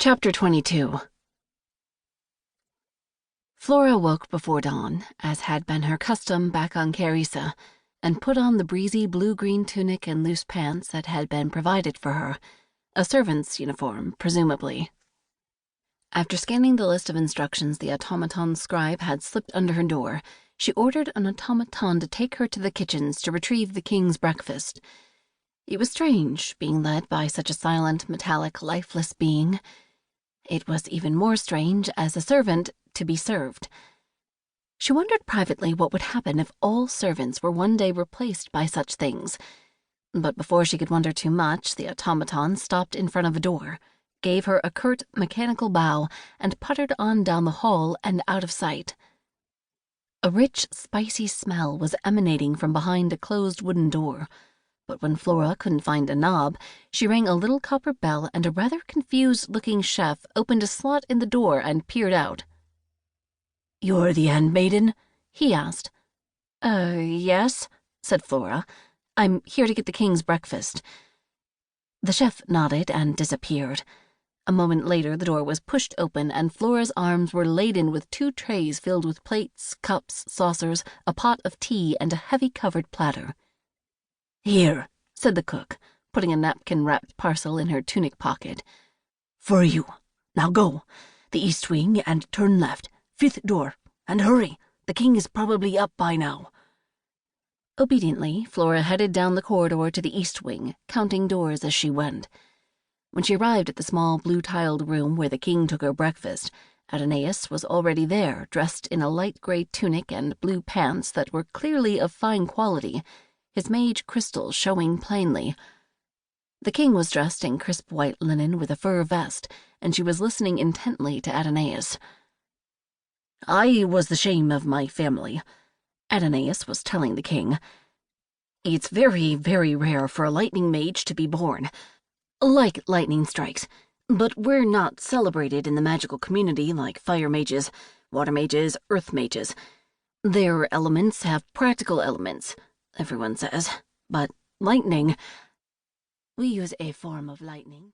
Chapter 22. Flora woke before dawn, as had been her custom back on Kaer-Ise, and put on the breezy blue-green tunic and loose pants that had been provided for her, a servant's uniform, presumably. After scanning the list of instructions the automaton scribe had slipped under her door, she ordered an automaton to take her to the kitchens to retrieve the king's breakfast. It was strange, being led by such a silent, metallic, lifeless being. It was even more strange, as a servant, to be served. She wondered privately what would happen if all servants were one day replaced by such things. But before she could wonder too much, the automaton stopped in front of a door, gave her a curt, mechanical bow, and puttered on down the hall and out of sight. A rich, spicy smell was emanating from behind a closed wooden door. But when Flora couldn't find a knob, she rang a little copper bell, and a rather confused-looking chef opened a slot in the door and peered out. "You're the handmaiden?" he asked. Yes," said Flora. "I'm here to get the king's breakfast." The chef nodded and disappeared. A moment later the door was pushed open, and Flora's arms were laden with 2 trays filled with plates, cups, saucers, a pot of tea, and a heavy-covered platter. "Here," said the cook, putting a napkin-wrapped parcel in her tunic pocket. "For you. Now go. The east wing, and turn left. 5th door. And hurry. The king is probably up by now." Obediently, Flora headed down the corridor to the east wing, counting doors as she went. When she arrived at the small blue-tiled room where the king took her breakfast, Adonais was already there, dressed in a light gray tunic and blue pants that were clearly of fine quality, his mage crystals showing plainly. The king was dressed in crisp white linen with a fur vest, and she was listening intently to Adonais. "I was the shame of my family," Adonais was telling the king. "It's very, very rare for a lightning mage to be born. Like lightning strikes, but we're not celebrated in the magical community like fire mages, water mages, earth mages. Their elements have practical elements, everyone says, but lightning—" "We use a form of lightning,"